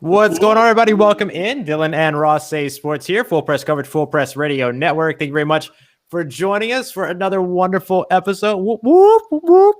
What's going on, everybody? Welcome in. Dylan and Ross Say Sports here. Full Press coverage, Full Press Radio Network. Thank you very much for joining us for another wonderful episode. Whoop, whoop, whoop.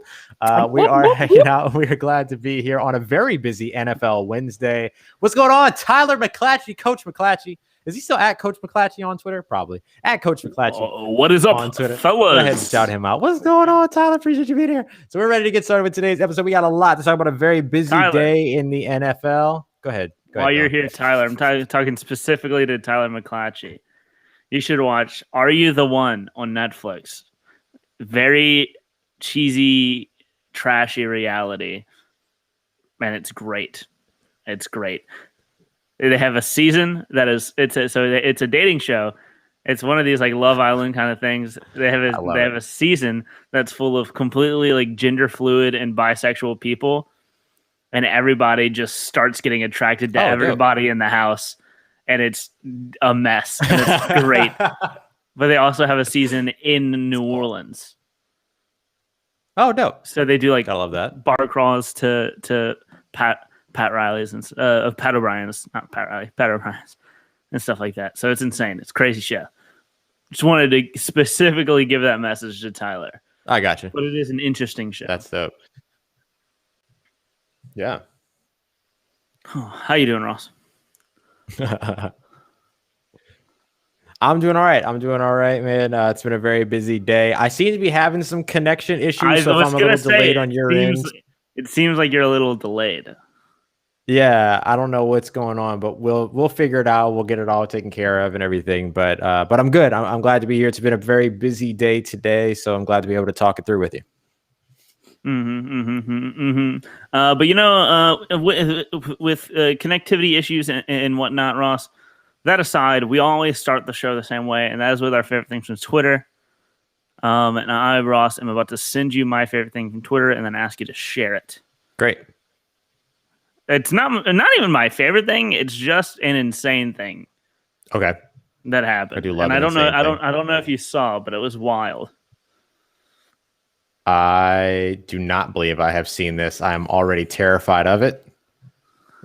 We are hanging out. We are glad to be here on a very busy NFL Wednesday. What's going on? Tyler McClatchy, Coach McClatchy. Is he still at Coach McClatchy on Twitter? Probably. At Coach McClatchy. What is up, on Twitter. fellas? Go ahead and shout him out. What's going on, Tyler? Appreciate you being here. So we're ready to get started with today's episode. We got a lot to talk about. A very busy day in the NFL. Go ahead. While you're here, Tyler, I'm talking specifically to Tyler McClatchy. You should watch Are You the One on Netflix. Very cheesy, trashy reality. Man, it's great. It's great. They have a season that is it's a dating show. It's one of these like Love Island kind of things. They have a season that's full of completely like gender fluid and bisexual people. And everybody just starts getting attracted to everybody in the house. And it's a mess. And it's great. But they also have a season in New Orleans. Oh, dope. So they do like I love that. bar crawls to Pat Riley's and Pat O'Brien's, not Pat Riley, Pat O'Brien's and stuff like that. So it's insane. It's a crazy show. Just wanted to specifically give that message to Tyler. I got you. But it is an interesting show. That's dope. Yeah. How you doing, Ross? I'm doing all right. Man. It's been a very busy day. I seem to be having some connection issues, so if I'm a little delayed on your end. It seems like you're a little delayed. Yeah, I don't know what's going on, but we'll figure it out. We'll get it all taken care of and everything. But I'm good. I'm glad to be here. It's been a very busy day today, so I'm glad to be able to talk it through with you. But with connectivity issues and whatnot, Ross, that aside, we always start the show the same way, and that is with our favorite things from Twitter. And I, Ross, am about to send you my favorite thing from Twitter and then ask you to share it. Great. It's not even my favorite thing. It's just an insane thing. Okay. That happened. I don't know if you saw, but it was wild. I do not believe I have seen this. I am already terrified of it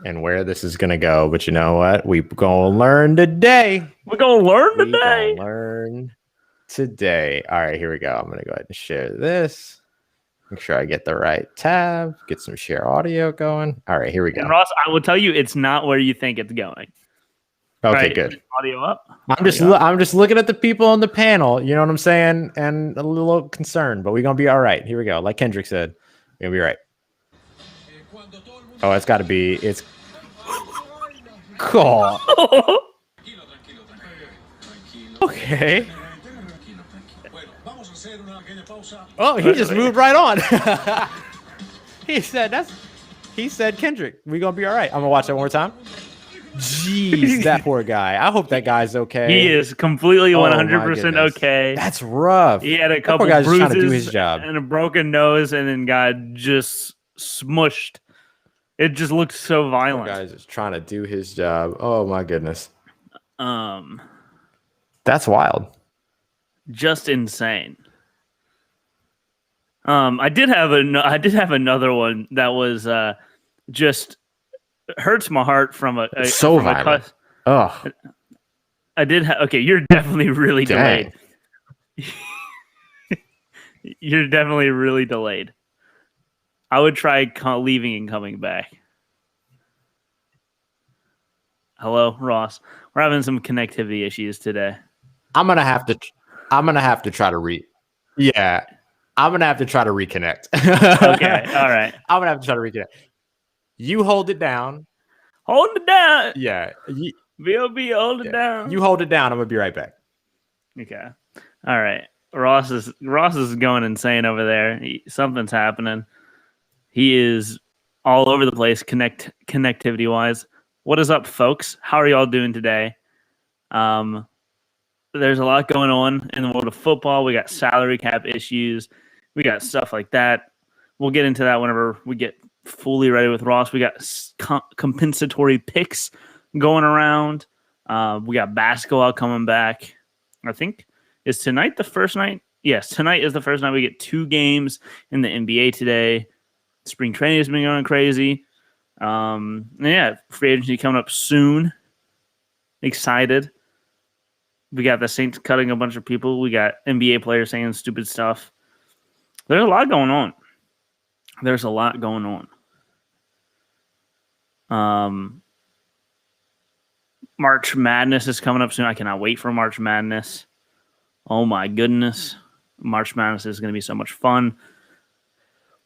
and where this is going to go. But you know what? We're going to learn today. We're going to learn today. All right, here we go. I'm going to go ahead and share this. Make sure I get the right tab. Get some share audio going. All right, here we go. And Ross, I will tell you, it's not where you think it's going. Okay, right, good. Audio up. I'm just looking at the people on the panel. You know what I'm saying? And a little concerned, but we're gonna be all right. Here we go. Like Kendrick said, we're gonna be right. Oh, it's got to be. It's cool. Okay. Oh, he just moved right on. He said Kendrick. We're gonna be all right. I'm gonna watch that one more time. Jeez, that poor guy. I hope that guy's okay. He is completely 100% okay. That's rough. He had a couple bruises trying to do his job. And a broken nose, and then got just smushed. It just looked so violent. Poor guy's just trying to do his job. Oh my goodness. That's wild. Just insane. I did have another one that was just hurts my heart from a so violent. Oh, I did. Okay, you're definitely really delayed. You're definitely really delayed. I would try leaving and coming back. Hello, Ross. We're having some connectivity issues today. I'm gonna have to try to Yeah, I'm gonna have to try to reconnect. Okay, all right. I'm gonna have to try to reconnect. You hold it down. Hold it down. Yeah. VOB, hold it down. You hold it down. I'm gonna be right back. Okay. All right. Ross is going insane over there. Something's happening. He is all over the place connectivity wise. What is up, folks? How are y'all doing today? There's a lot going on in the world of football. We got salary cap issues. We got stuff like that. We'll get into that whenever we get fully ready with Ross. We got compensatory picks going around. We got basketball coming back. I think, is tonight the first night? Yes, tonight is the first night we get 2 games in the NBA today. Spring training has been going crazy. Yeah, free agency coming up soon. Excited. We got the Saints cutting a bunch of people. We got NBA players saying stupid stuff. There's a lot going on. March Madness is coming up soon. I cannot wait for March Madness. Oh my goodness. March Madness is going to be so much fun.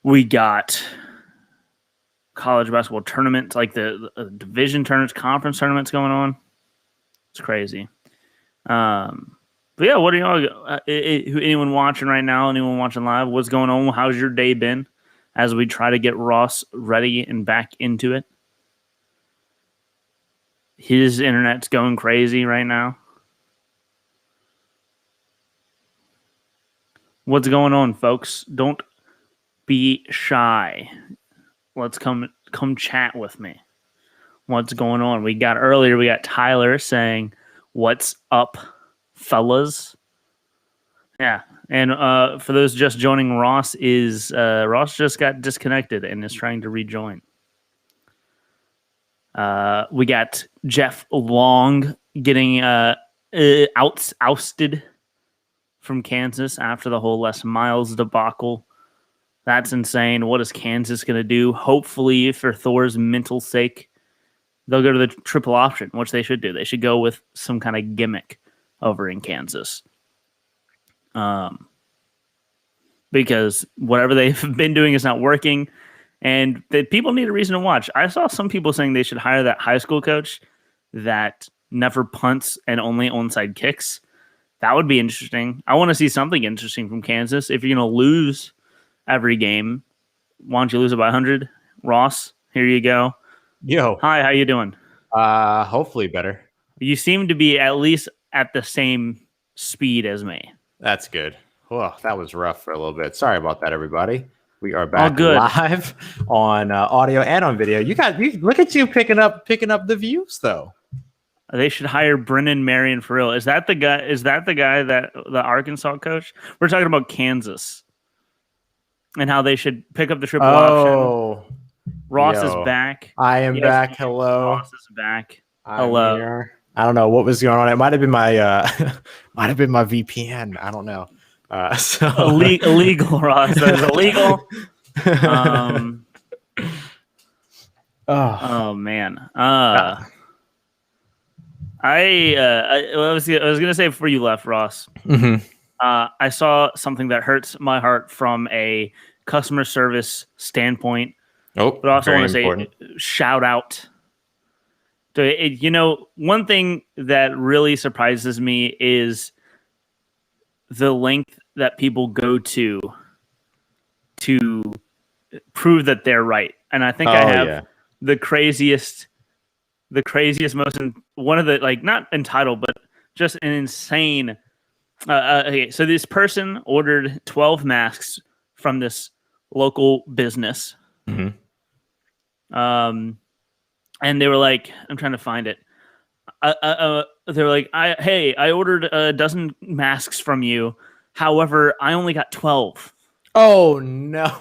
We got college basketball tournaments, like the division tournaments, conference tournaments going on. It's crazy. But yeah, what are y'all? Anyone watching right now? Anyone watching live? What's going on? How's your day been? As we try to get Ross ready and back into it, his internet's going crazy right now. What's going on, folks? Don't be shy. Let's come chat with me. What's going on? We got Tyler saying, "What's up, fellas?" Yeah, and for those just joining, Ross just got disconnected and is trying to rejoin. We got Jeff Long getting ousted from Kansas after the whole Les Miles debacle. That's insane. What is Kansas going to do? Hopefully, for Thor's mental sake, they'll go to the triple option, which they should do. They should go with some kind of gimmick over in Kansas. Because whatever they've been doing is not working, and that people need a reason to watch. I saw some people saying they should hire that high school coach that never punts and only onside kicks. That would be interesting. I want to see something interesting from Kansas. If you're going to lose every game, why don't you lose it by 100? Ross, here you go. Yo. Hi, how you doing? Hopefully better. You seem to be at least at the same speed as me. That's good. Oh, that was rough for a little bit. Sorry about that, everybody. We are back live on audio and on video. You look at you picking up the views though. They should hire Brennan Marion for real. Is that the guy that the Arkansas coach? We're talking about Kansas and how they should pick up the triple option. Ross is back. I am back. Hello. Ross is back. Hello. I don't know what was going on. It might have been my VPN. I don't know. So illegal, Ross. That is illegal. Oh man. I was gonna say before you left, Ross. Mm-hmm. I saw something that hurts my heart from a customer service standpoint. Oh, but also want to say shout out. One thing that really surprises me is the length that people go to prove that they're right. And I think I have the craziest most one of the not entitled, but just an insane. Okay, so this person ordered 12 masks from this local business. Mm-hmm. And they were like, I'm trying to find it. They were like, I ordered a dozen masks from you. However, I only got 12. Oh, no.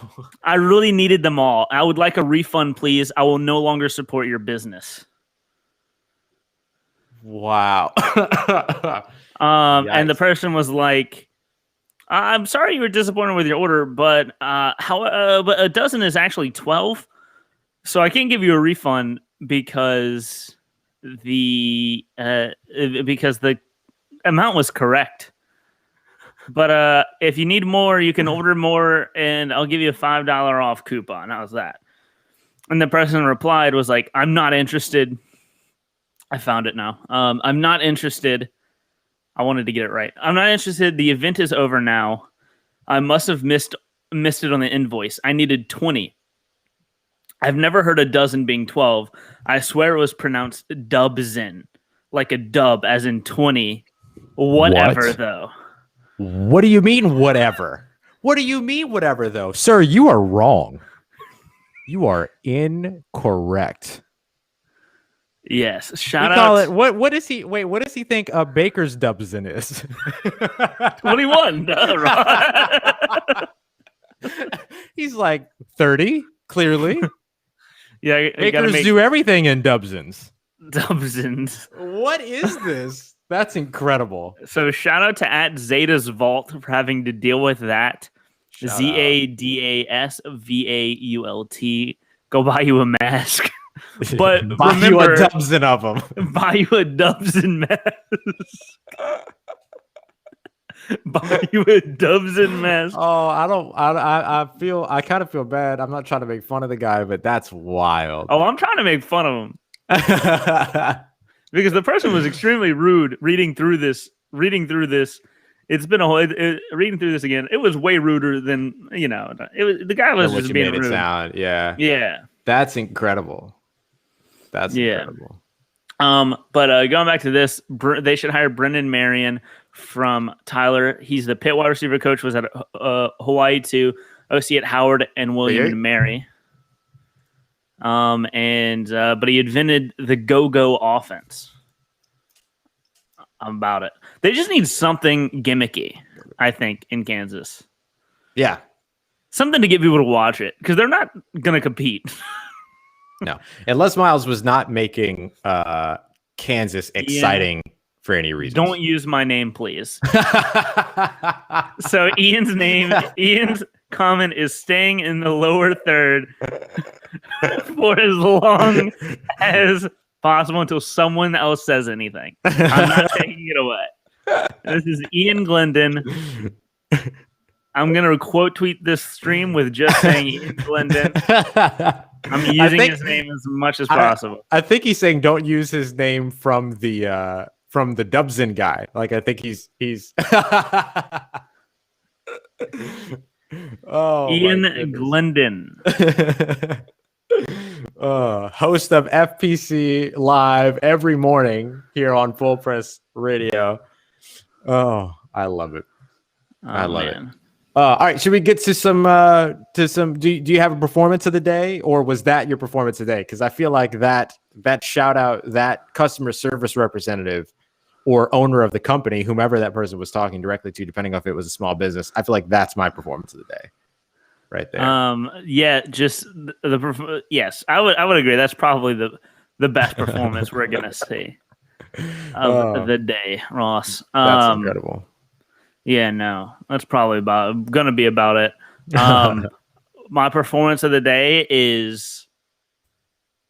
I really needed them all. I would like a refund, please. I will no longer support your business. Wow. And the person was like, I'm sorry you were disappointed with your order, but but a dozen is actually 12. So I can't give you a refund because the amount was correct. But if you need more, you can order more, and I'll give you a $5 off coupon. How's that? And the person replied was like, I'm not interested. I found it now. I'm not interested. I wanted to get it right. I'm not interested. The event is over now. I must have missed it on the invoice. I needed 20. I've never heard a dozen being 12. I swear it was pronounced dubzen, like a dub, as in 20. Whatever, though. What do you mean, whatever? What do you mean, whatever, though? Sir, you are wrong. You are incorrect. Yes. Shout out. What does he think a baker's dubzen is? 21. He's like 30, clearly. Yeah, you gotta Bakers make do everything in Dubsons. Dubsons. What is this? That's incredible. So shout out to at Zeta's Vault for having to deal with that. Shout out. ZADASVAULT. Go buy you a mask. But buy you remember, a dozen of them. buy you a Dubson mask. Buy you a Dubson mask. Oh, I kind of feel bad. I'm not trying to make fun of the guy, but that's wild. Oh, I'm trying to make fun of him. Because the person was extremely rude reading through this. It's been reading through this again. It was way ruder than, the guy was just being rude. Yeah. That's incredible. Incredible. But going back to this, they should hire Brendan Marion from Tyler. He's the Pitt wide receiver coach, was at Hawaii too, OC at Howard and William and Mary. But he invented the go-go offense. I'm about it. They just need something gimmicky, I think, in Kansas. Yeah. Something to get people to watch it, because they're not going to compete. No. And Les Miles was not making Kansas exciting for any reason. Don't use my name, please. So Ian's comment is staying in the lower third for as long as possible until someone else says anything. I'm not taking it away. This is Ian Glendon. I'm going to quote tweet this stream with just saying Ian Glendon. I'm using his name as much as possible. I think he's saying don't use his name from the Dubson guy. Like, I think he's Ian Glendon. Host of FPC Live every morning here on Full Press Radio. Oh, I love it. I love it. All right, should we get to some? Do you have a performance of the day, or was that your performance of the day? Because I feel like that shout out, that customer service representative or owner of the company, whomever that person was talking directly to, depending on if it was a small business, I feel like that's my performance of the day, right there. Yeah, just yes, I would agree. That's probably the best performance we're gonna see of the day, Ross. That's incredible. Yeah, no, that's probably gonna be about it. My performance of the day is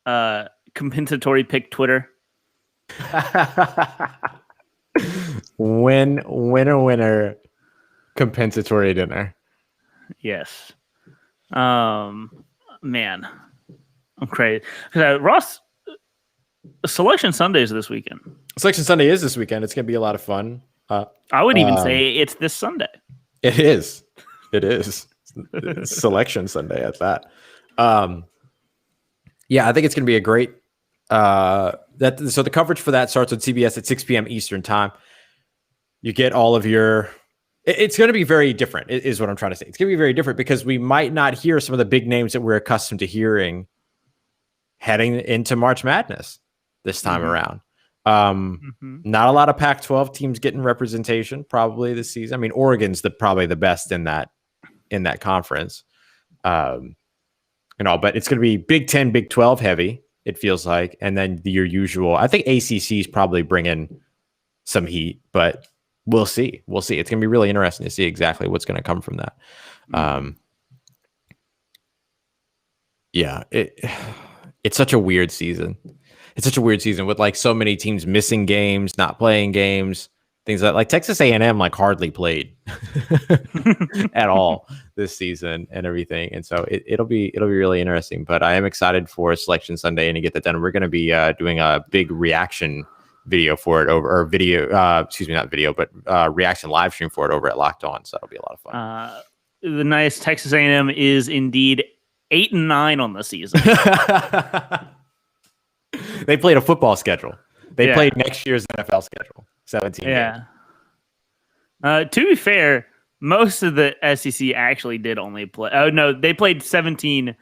compensatory pick Twitter. Winner compensatory dinner. Yes. Man, I'm crazy. Ross, Selection Sunday is this weekend. Selection Sunday is this weekend. It's gonna be a lot of fun. I would even say it's this Sunday. It is. It's Selection Sunday at that. Yeah, I think it's going to be a great. So the coverage for that starts on CBS at 6 p.m. Eastern time. You get all of your. It's going to be very different, is what I'm trying to say. It's going to be very different because we might not hear some of the big names that we're accustomed to hearing heading into March Madness this time around. Not a lot of Pac-12 teams getting representation probably this season. I mean, Oregon's probably the best in that conference. But it's going to be Big 10, Big 12 heavy, it feels like. And then your usual, I think ACC is probably bringing some heat, but we'll see. It's going to be really interesting to see exactly what's going to come from that. It's such a weird season. It's such a weird season with like so many teams missing games, not playing games, things like Texas A&M like hardly played at all this season and everything. And so it'll be really interesting. But I am excited for Selection Sunday and to get that done. We're going to be doing a big reaction video for it reaction live stream for it over at Locked On. So that'll be a lot of fun. The nice Texas A&M is indeed 8-9 on the season. They played a football schedule. They played next year's NFL schedule. 17 games. To be fair, most of the SEC actually did only play. Oh no, they played 17.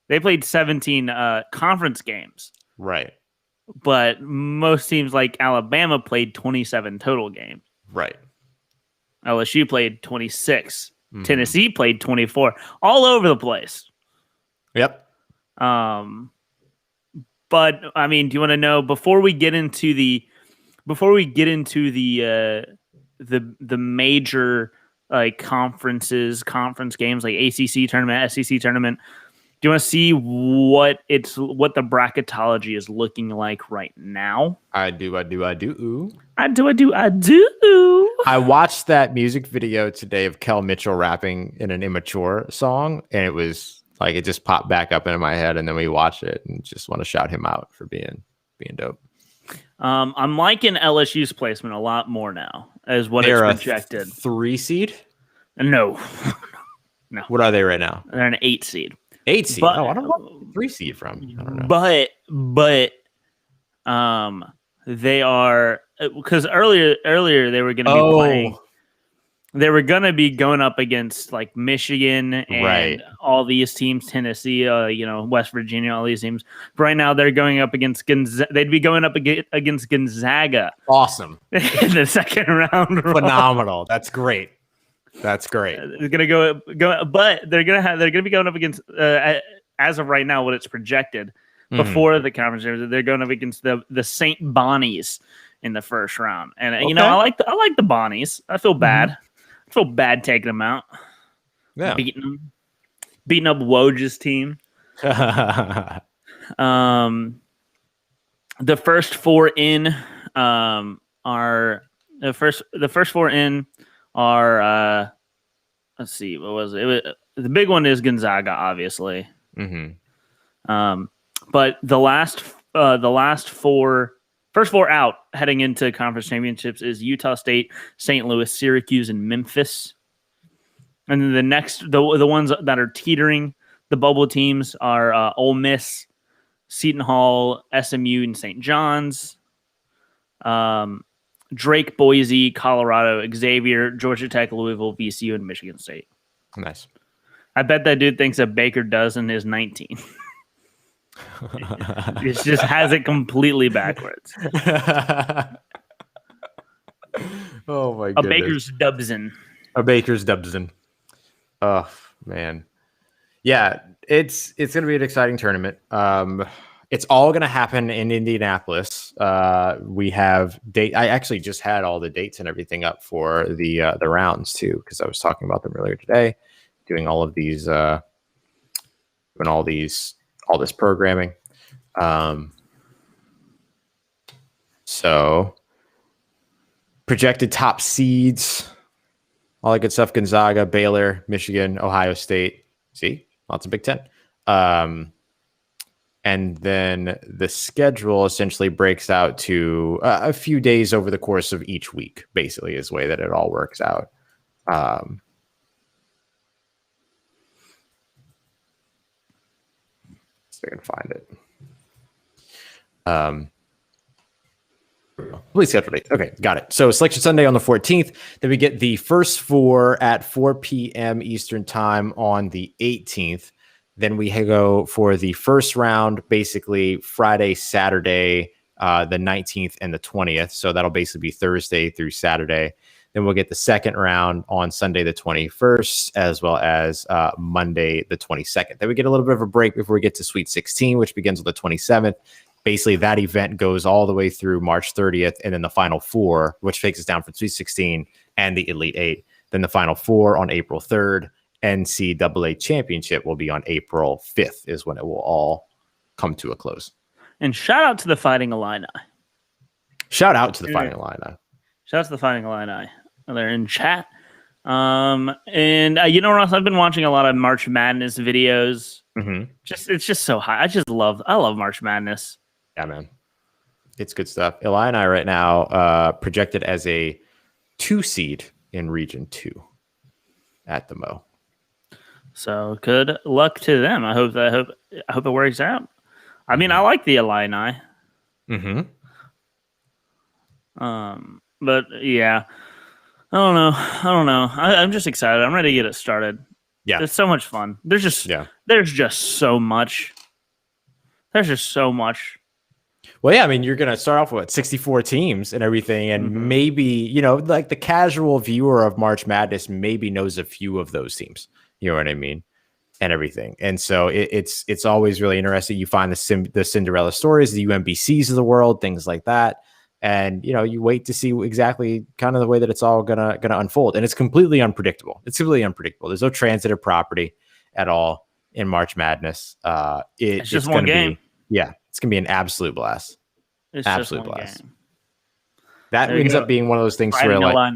They played 17 conference games. Right. But most teams like Alabama played 27 total games. Right. LSU played 26. Tennessee played 24. All over the place. Yep. Um, but I mean, do you want to know before we get into the the major like conference games like ACC tournament, SEC tournament? Do you want to see what the bracketology is looking like right now? I do. Ooh. I do. I watched that music video today of Kel Mitchell rapping in an immature song, and it was like it just popped back up into my head, and then we watched it and just want to shout him out for being dope. I'm liking LSU's placement a lot more now, as what They're it's projected. 3 seed? No. What are they right now? They're an 8 seed. 8 seed. But, I don't know 3 seed from. I don't know. But they are because earlier they were going to be playing. They were going to be going up against like Michigan and all these teams, Tennessee, West Virginia, all these teams. But right now they're going up against Gonzaga. They'd be going up against Gonzaga. Awesome. In the second round. Phenomenal. That's great. They're gonna go, but they're gonna be going up against as of right now what it's projected before the conference. They're going up against the Saint Bonnies in the first round, and I like the Bonnies. I feel bad. I feel bad taking them out. Yeah, beating up Woj's team. The first 4 in are the first 4 in. Let's see, what was it? The big one is Gonzaga, obviously. But the first 4 out heading into conference championships is Utah State, St. Louis, Syracuse, and Memphis. And then the next, the ones that are teetering, the bubble teams are Ole Miss, Seton Hall, SMU, and St. John's. Drake, Boise, Colorado, Xavier, Georgia Tech, Louisville, VCU, and Michigan State. Nice. I bet that dude thinks a baker dozen is 19. It just has it completely backwards. Oh my goodness. A baker's dubson. A baker's dubson. Oh man. Yeah, it's going to be an exciting tournament. It's all going to happen in Indianapolis. We have date. I actually just had all the dates and everything up for the rounds too, because I was talking about them earlier today. Doing all of these, all this programming. So projected top seeds, all that good stuff: Gonzaga, Baylor, Michigan, Ohio State. See, lots of Big Ten. And then the schedule essentially breaks out to a few days over the course of each week, basically, is the way that it all works out. So I can find it. Please schedule date. Okay, got it. So Selection Sunday on the 14th. Then we get the first 4 at 4 p.m. Eastern time on the 18th. Then we go for the first round, basically Friday, Saturday, the 19th and the 20th. So that'll basically be Thursday through Saturday. Then we'll get the second round on Sunday, the 21st, as well as Monday, the 22nd. Then we get a little bit of a break before we get to Sweet 16, which begins on the 27th. Basically, that event goes all the way through March 30th, and then the Final 4, which takes us down from Sweet 16 and the Elite 8. Then the Final 4 on April 3rd. NCAA championship will be on April 5th is when it will all come to a close. And shout out to the Fighting Illini. Shout out to the Fighting Illini. Shout out to the Fighting Illini. They're in chat. And Ross, I've been watching a lot of March Madness videos. It's just so high. I love March Madness. Yeah, man. It's good stuff. Illini right now projected as a 2 seed in Region 2 at the Mo. So good luck to them. I hope it works out. I mean, I like the Illini. But yeah, I don't know. I'm just excited. I'm ready to get it started. Yeah, it's so much fun. There's just so much. There's just so much. Well, yeah, I mean, you're going to start off with 64 teams and everything. And maybe, like the casual viewer of March Madness maybe knows a few of those teams. You know what I mean? and everything. And so it's always really interesting. You find the Cinderella stories, the UMBCs of the world, things like that. And, you wait to see exactly kind of the way that it's all gonna unfold. And it's completely unpredictable. There's no transitive property at all in March Madness. It's just one game. It's gonna be an absolute blast. It's absolute just one blast. game. That ends up being one of those things where like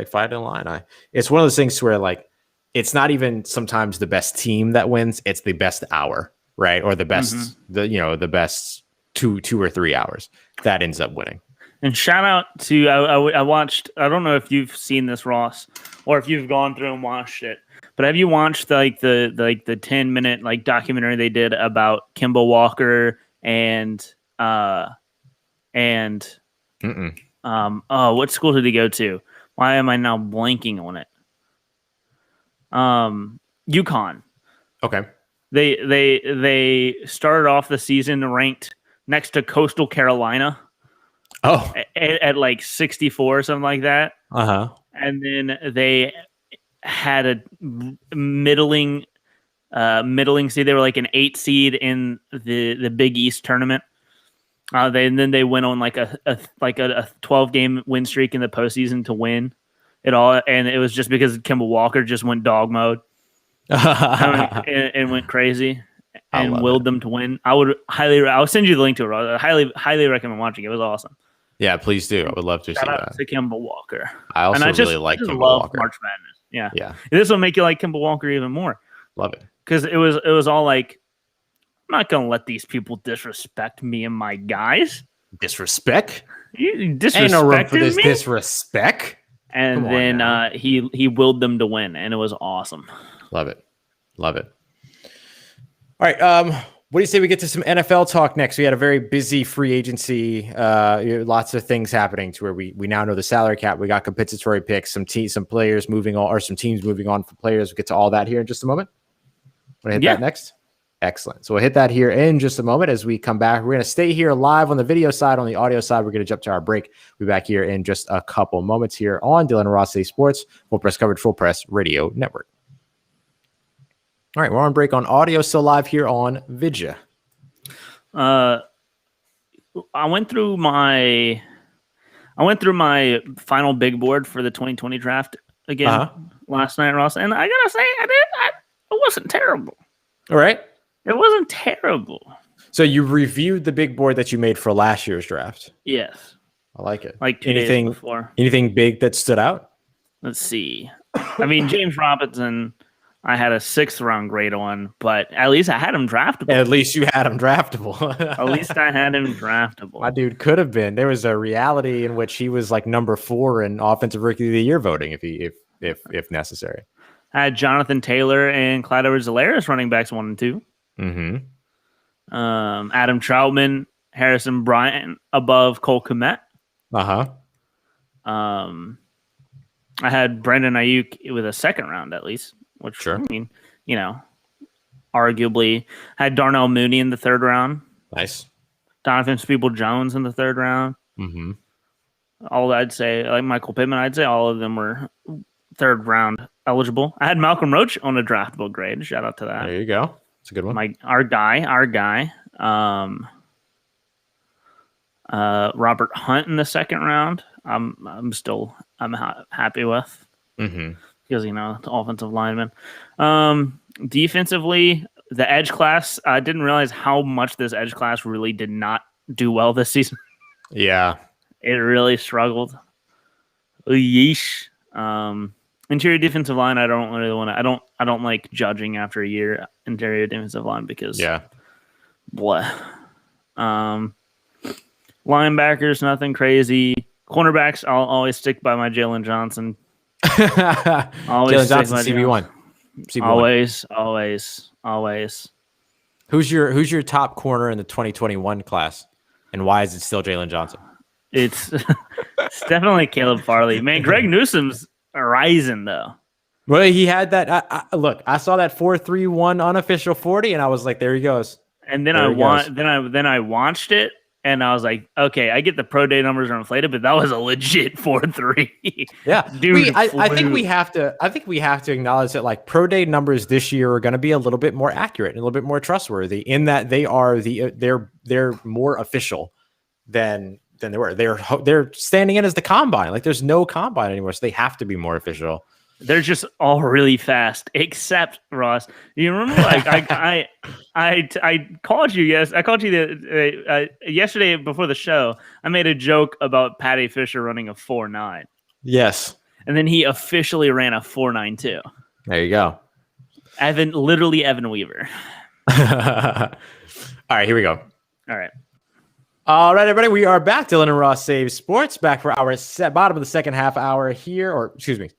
#Fight Illini. It's one of those things where like it's not even sometimes the best team that wins, it's the best hour, right? Or the best the best two or 3 hours that ends up winning. And shout out to I watched, I don't know if you've seen this, Ross, or if you've gone through and watched it, but have you watched like the 10-minute like documentary they did about Kemba Walker and what school did he go to? Why am I now blanking on it? UConn. Okay. They started off the season ranked next to Coastal Carolina. Oh, at like 64 or something like that. And then they had a middling seed. They were like an 8 seed in the Big East tournament. Then they went on like a 12-game win streak in the postseason to win it all, and it was just because Kemba Walker just went dog mode and went crazy and willed them to win. I'll send you the link to it. I highly recommend watching it. It was awesome. Yeah, please do. I would love to see that. Shout out to Kemba Walker. I also really like Kemba Walker. March Madness. Yeah. This will make you like Kemba Walker even more. Love it. Because it was all like, I'm not gonna let these people disrespect me and my guys. Disrespect? You disrespected Ain't no room for this me? Disrespect. And then he willed them to win, and it was awesome. Love it. All right. What do you say we get to some NFL talk next? We had a very busy free agency. Lots of things happening to where we now know the salary cap. We got compensatory picks, some players moving on, or some teams moving on for players. We'll get to all that here in just a moment. Want to hit that next? Excellent. So we'll hit that here in just a moment as we come back. We're going to stay here live on the video side. On the audio side, we're going to jump to our break. We'll be back here in just a couple moments here on Dylan and Ross Say Sports, Full Press Coverage, Full Press Radio Network. All right, we're on break on audio, still live here on Vidya. I went through my final big board for the 2020 draft again last night, Ross, and I gotta say, it wasn't terrible. All right, it wasn't terrible. So you reviewed the big board that you made for last year's draft. Yes, I like it. Like 2 days before. Anything big that stood out? Let's see. I mean, James Robinson, I had a 6th round grade on, but at least I had him draftable. At least you had him draftable. At least I had him draftable. My dude could have been. There was a reality in which he was like number 4 in offensive rookie of the year voting if necessary. I had Jonathan Taylor and Clyde Edwards-Helaire running backs 1 and 2. Mm-hmm. Adam Troutman, Harrison Bryant above Cole Kmet. I had Brandon Ayuk with a 2nd round at least. Which, sure. I mean, arguably had Darnell Mooney in the 3rd round. Nice. Donovan Peoples-Jones in the 3rd round. Mm-hmm. All I'd say, like Michael Pittman, I'd say all of them were 3rd round eligible. I had Malcolm Roach on a draftable grade. Shout out to that. There you go. It's a good one. Our guy. Robert Hunt in the 2nd round. I'm happy with. Mm-hmm. Because, the offensive lineman. Defensively, the edge class, I didn't realize how much this edge class really did not do well this season. Yeah. It really struggled. Yeesh. Interior defensive line, I don't really want to. I don't like judging after a year interior defensive line because blah. Linebackers, nothing crazy. Cornerbacks, I'll always stick by my Jalen Johnson. Jalen Johnson, CB1. Always. Who's your top corner in the 2021 class, and why is it still Jalen Johnson? It's definitely Caleb Farley. Man, Greg Newsom's rising though. Well, he had that. I saw that 4.31 unofficial 40, and I was like, there he goes. And then I watched it, And I was like, okay, I get the pro day numbers are inflated, but that was a legit 4.3. Yeah, Dude, I think we have to. I think we have to acknowledge that like pro day numbers this year are going to be a little bit more accurate and a little bit more trustworthy in that they are they're more official than they were. They're standing in as the combine. Like there's no combine anymore, so they have to be more official. They're just all really fast, except Ross. You remember, like I called you. Yes, I called you yesterday before the show. I made a joke about Patty Fisher running a 4.9. Yes, and then he officially ran a 4.92. There you go, Evan Weaver. All right, here we go. All right, everybody. We are back. Dylan and Ross Save Sports back for our bottom of the second half hour here, or excuse me.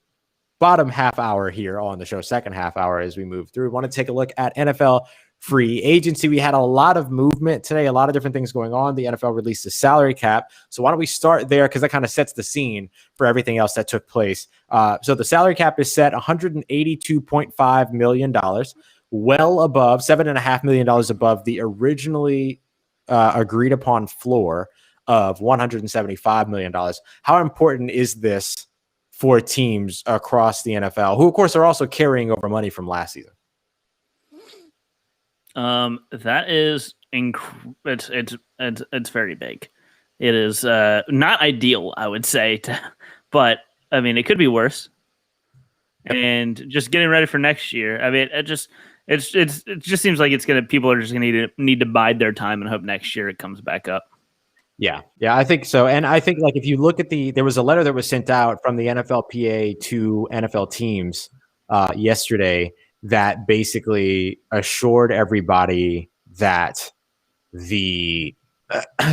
Bottom half hour here on the show, second half hour as we move through. We want to take a look at NFL free agency. We had a lot of movement today, a lot of different things going on. The NFL released a salary cap. So why don't we start there because that kind of sets the scene for everything else that took place. So the salary cap is set $182.5 million, well above $7.5 million above the originally agreed upon floor of $175 million. How important is this for teams across the NFL, who of course are also carrying over money from last season? That is it's very big. It is not ideal, I would say, but I mean it could be worse. Yep. And just getting ready for next year. I mean, it just seems like people are just gonna need to bide their time and hope next year it comes back up. Yeah, I think so. And I think like if you look at there was a letter that was sent out from the NFLPA to NFL teams yesterday that basically assured everybody that the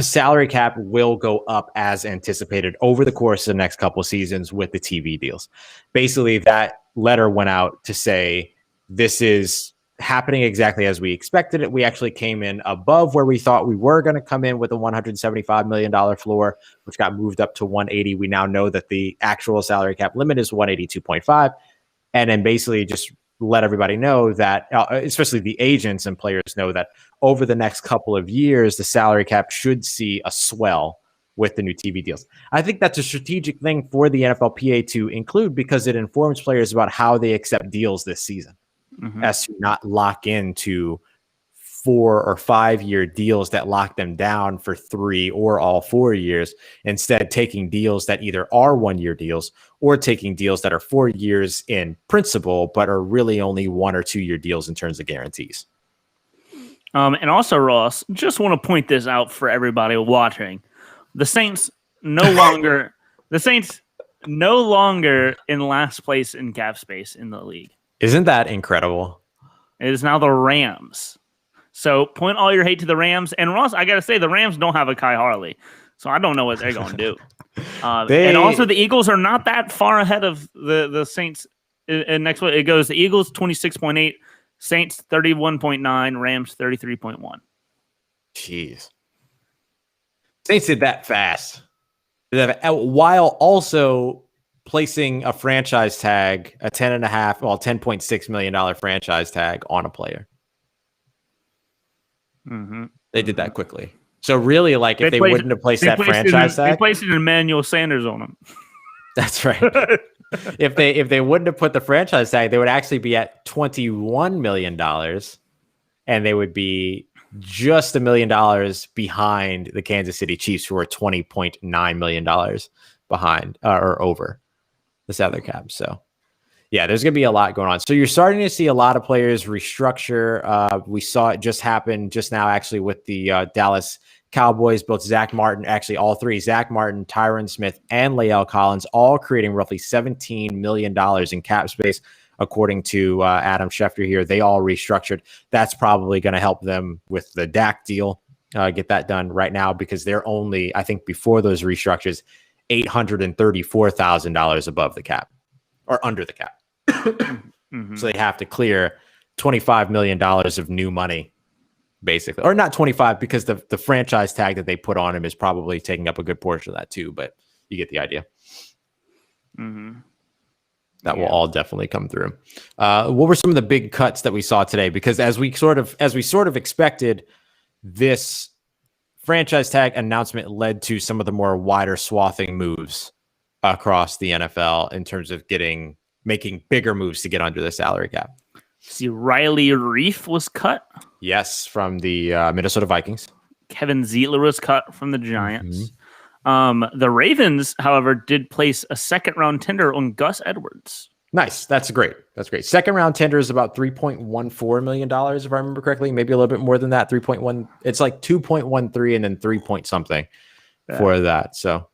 salary cap will go up as anticipated over the course of the next couple of seasons with the TV deals. Basically, that letter went out to say this is happening exactly as we expected it. We actually came in above where we thought we were going to come in with a $175 million floor, which got moved up to 180. We now know that the actual salary cap limit is 182.5. And then basically just let everybody know that, especially the agents and players know that over the next couple of years, the salary cap should see a swell with the new TV deals. I think that's a strategic thing for the NFLPA to include because it informs players about how they accept deals this season. Mm-hmm. As to not lock into 4 or 5 year deals that lock them down for 3 or all 4 years, instead taking deals that either are 1 year deals or taking deals that are 4 years in principle, but are really only 1 or 2 year deals in terms of guarantees. And also, Ross, just want to point this out for everybody watching. The Saints no longer in last place in cap space in the league. Isn't that incredible? It is now the Rams. So point all your hate to the Rams. And Ross, I got to say, the Rams don't have a Kai Harley. So I don't know what they're going to do. And also the Eagles are not that far ahead of the Saints. And next one, it goes the Eagles 26.8, Saints 31.9, Rams 33.1. Jeez. Saints did that fast. While also placing a franchise tag, a $10.6 million franchise tag on a player. Mm-hmm. They did that quickly. So really, like, if they wouldn't have placed that franchise tag, they placed it in Emmanuel Sanders on him. That's right. If they wouldn't have put the franchise tag, they would actually be at $21 million, and they would be just $1 million behind the Kansas City Chiefs, who are $20.9 million behind or over the salary cap. So yeah, there's going to be a lot going on. So you're starting to see a lot of players restructure. We saw it just happen just now, actually, with the Dallas Cowboys, both Zach Martin, actually all three, Zach Martin, Tyron Smith, and Lael Collins, all creating roughly $17 million in cap space, according to Adam Schefter here. They all restructured. That's probably going to help them with the Dak deal, get that done right now, because they're only, I think, before those restructures, $834,000 above the cap or under the cap. Mm-hmm. So they have to clear $25 million of new money, basically, or not 25, because the franchise tag that they put on him is probably taking up a good portion of that too, but you get the idea. Mm-hmm. That will all definitely come through. What were some of the big cuts that we saw today? Because as we sort of expected, this franchise tag announcement led to some of the more wider swathing moves across the NFL in terms of making bigger moves to get under the salary cap. See, Riley Reef was cut. Yes, from the Minnesota Vikings. Kevin Zeitler was cut from the Giants. The Ravens, however, did place a second-round tender on Gus Edwards. Nice. That's great. Second round tender is about $3.14 million, if I remember correctly. Maybe a little bit more than that. 3.1. It's like 2.13 and then 3 point something for that. So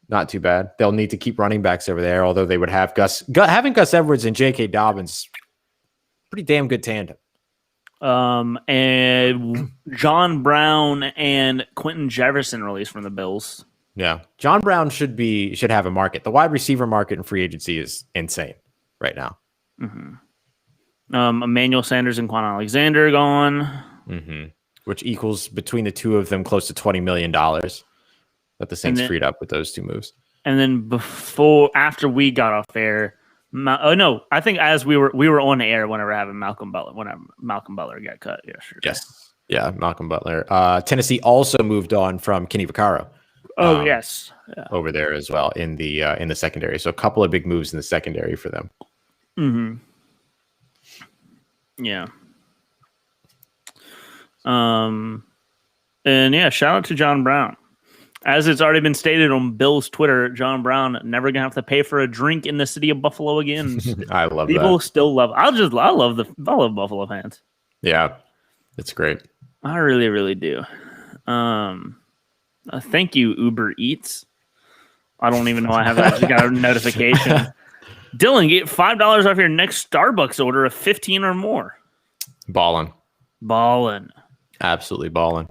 not too bad. They'll need to keep running backs over there, although they would have having Gus Edwards and J.K. Dobbins, pretty damn good tandem. And John Brown and Quentin Jefferson released from the Bills. Yeah, John Brown should have a market. The wide receiver market in free agency is insane right now. Emmanuel Sanders and Quan Alexander gone, which equals between the two of them close to $20 million that the Saints freed up with those two moves. And then after we got off air, I think as we were on air whenever Malcolm Butler got cut yesterday. Yes, yeah, Malcolm Butler. Tennessee also moved on from Kenny Vaccaro. Yes, over there as well in the secondary. So a couple of big moves in the secondary for them. Yeah. And shout out to John Brown. As it's already been stated on Bill's Twitter, John Brown never gonna have to pay for a drink in the city of Buffalo again. I love people that. Still love. I love Buffalo fans. Yeah, it's great. I really, really do. Thank you, Uber Eats. I don't even know I haven't got a notification. Dylan, get $5 off your next Starbucks order of 15 or more. Ballin'. Absolutely ballin'.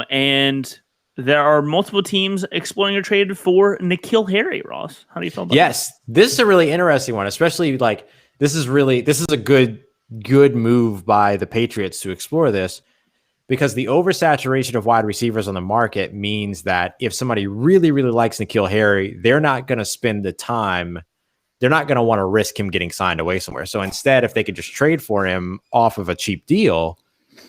And there are multiple teams exploring a trade for N'Keal Harry, Ross. How do you feel about that? This is a really interesting one, especially this is a good move by the Patriots to explore this. Because the oversaturation of wide receivers on the market means that if somebody really, really likes N'Keal Harry, they're not going to spend the time. They're not going to want to risk him getting signed away somewhere. So instead, if they could just trade for him off of a cheap deal,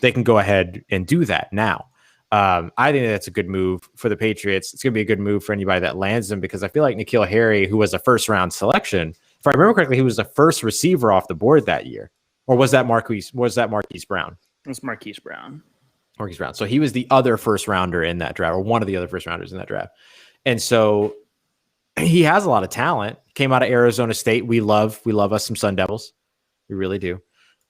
they can go ahead and do that now. I think that's a good move for the Patriots. It's going to be a good move for anybody that lands him because I feel like N'Keal Harry, who was a first-round selection, if I remember correctly, he was the first receiver off the board that year. Or was that Marquise Brown? It was Marquise Brown. So he was the other first rounder in that draft, or one of the other first rounders in that draft. And so he has a lot of talent. Came out of Arizona State. We love us some Sun Devils. We really do.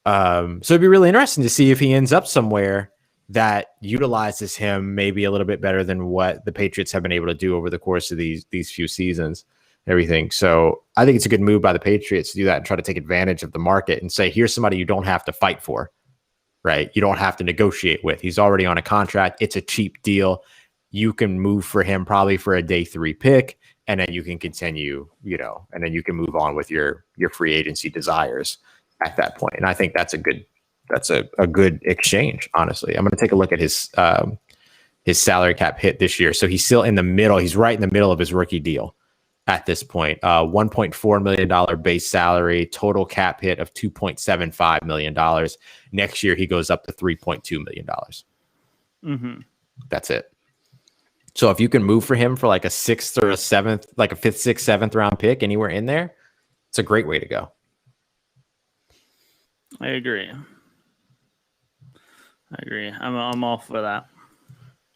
So it'd be really interesting to see if he ends up somewhere that utilizes him maybe a little bit better than what the Patriots have been able to do over the course of these few seasons and everything. So I think it's a good move by the Patriots to do that and try to take advantage of the market and say, here's somebody you don't have to fight for. Right. You don't have to negotiate with. He's already on a contract. It's a cheap deal. You can move for him probably for a day 3 pick, and then you can continue, and then you can move on with your free agency desires at that point. And I think that's a good exchange, honestly. I'm going to take a look at his salary cap hit this year. So he's still in the middle. He's right in the middle of his rookie deal at this point. $1.4 million base salary, total cap hit of $2.75 million. Next year, he goes up to $3.2 million. That's it. So if you can move for him for like a 6th or a 7th, like a 5th, 6th, 7th round pick anywhere in there, it's a great way to go. I agree. I'm all for that.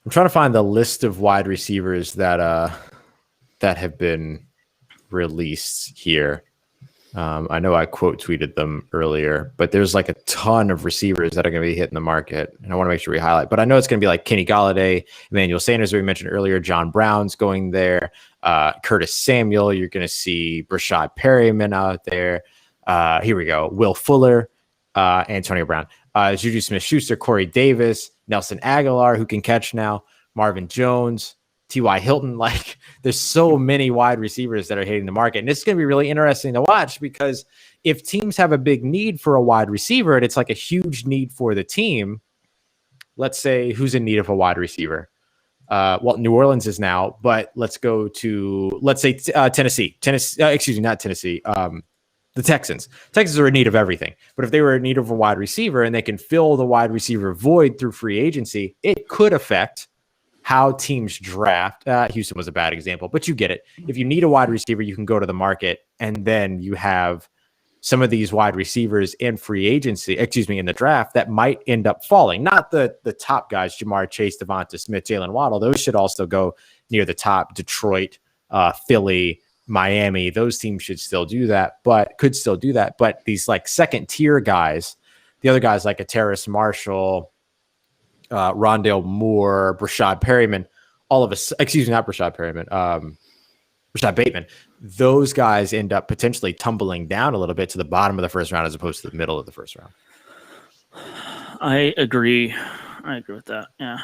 I'm trying to find the list of wide receivers that have been released here. I know I quote tweeted them earlier, but there's like a ton of receivers that are going to be hitting the market, and I want to make sure we highlight. But I know it's going to be like Kenny Golladay, Emmanuel Sanders, we mentioned earlier, John Brown's going there, Curtis Samuel. You're going to see Brashad Perryman out there. Here we go. Will Fuller, Antonio Brown, Juju Smith-Schuster, Corey Davis, Nelson Aguilar, who can catch now, Marvin Jones, T.Y. Hilton. Like, there's so many wide receivers that are hitting the market. And it's going to be really interesting to watch because if teams have a big need for a wide receiver and it's like a huge need for the team, let's say who's in need of a wide receiver? Well, New Orleans is now, but let's say Tennessee. Not Tennessee. The Texans. Texans are in need of everything. But if they were in need of a wide receiver and they can fill the wide receiver void through free agency, it could affect how teams draft. Houston was a bad example, but you get it. If you need a wide receiver, you can go to the market, and then you have some of these wide receivers in free agency, in the draft that might end up falling. Not the top guys, Jamar Chase, Devonta Smith, Jalen Waddle. Those should also go near the top. Detroit, Philly, Miami, those teams should still do that, could still do that. But these like second tier guys, the other guys like a Terrace Marshall, Rondale Moore, Rashad Perryman, not Rashad Perryman, Rashad Bateman, those guys end up potentially tumbling down a little bit to the bottom of the first round as opposed to the middle of the first round. I agree with that. Yeah.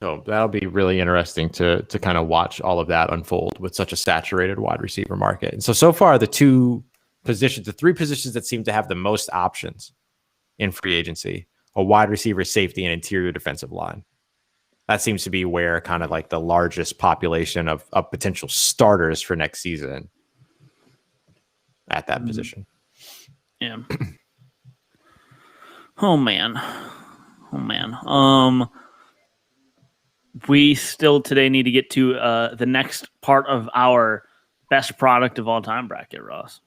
So that'll be really interesting to kind of watch all of that unfold with such a saturated wide receiver market. And so far, the three positions that seem to have the most options in free agency, a wide receiver, safety, and interior defensive line. That seems to be where kind of like the largest population of potential starters for next season at that position. Yeah. Oh man. We still today need to get to the next part of our best product of all time bracket, Ross.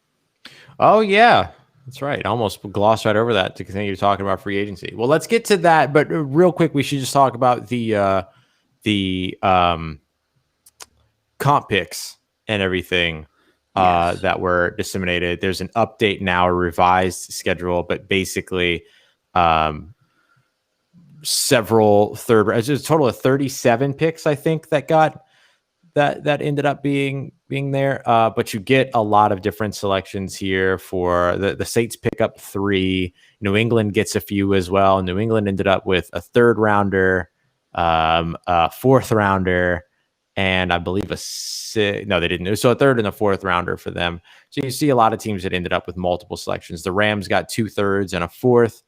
Oh yeah. That's right. Almost glossed right over that to continue talking about free agency. Well, let's get to that. But real quick, we should just talk about the comp picks and everything that were disseminated. There's an update now, a revised schedule, but basically several it's a total of 37 picks, I think, that ended up being there. But you get a lot of different selections here for the Saints pick up 3. New England gets a few as well. New England ended up with a 3rd rounder, a 4th rounder, and I believe they didn't. So a 3rd and a 4th rounder for them. So you see a lot of teams that ended up with multiple selections. The Rams got 2 3rds and a 4th.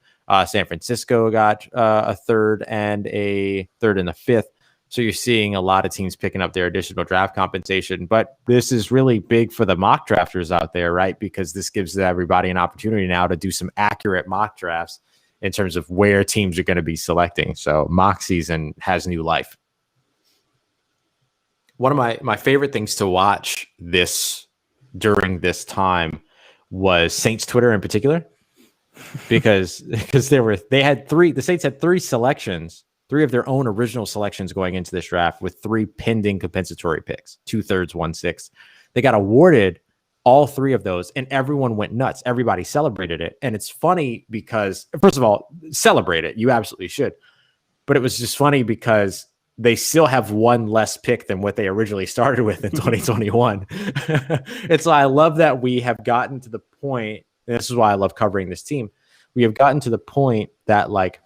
San Francisco got a 3rd and a 3rd and a 5th. So you're seeing a lot of teams picking up their additional draft compensation. But this is really big for the mock drafters out there, right? Because this gives everybody an opportunity now to do some accurate mock drafts in terms of where teams are going to be selecting. So mock season has new life. One of my favorite things to watch during this time was Saints Twitter in particular, because the Saints had 3 selections. 3 of their own original selections going into this draft with 3 pending compensatory picks, 2 3rds, 1 6th. They got awarded all 3 of those, and everyone went nuts. Everybody celebrated it. And it's funny because, first of all, celebrate it. You absolutely should. But it was just funny because they still have 1 less pick than what they originally started with in 2021. And so I love that we have gotten to the point, and this is why I love covering this team. We have gotten to the point that, like,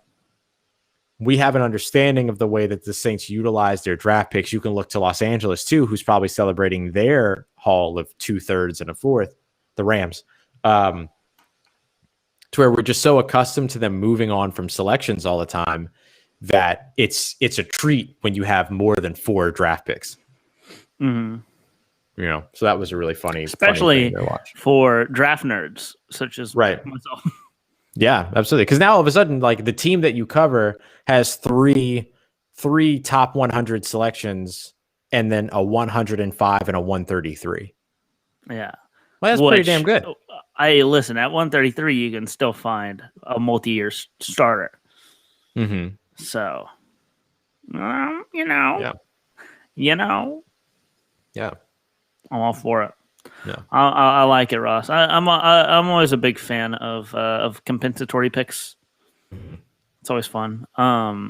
we have an understanding of the way that the Saints utilize their draft picks. You can look to Los Angeles too, who's probably celebrating their haul of 2 3rds and a 4th, the Rams, to where we're just so accustomed to them moving on from selections all the time that it's a treat when you have more than 4 draft picks. Mm-hmm. So that was a really funny, especially funny thing to watch for draft nerds such as myself. Yeah, absolutely. Because now all of a sudden, like, the team that you cover has three top 100 selections and then a 105 and a 133. Yeah. Well, that's pretty damn good. Listen, at 133, you can still find a multi-year starter. Mm-hmm. So, Yeah. I'm all for it. Yeah, I like it, Ross. I'm always a big fan of compensatory picks. It's always fun. Yeah.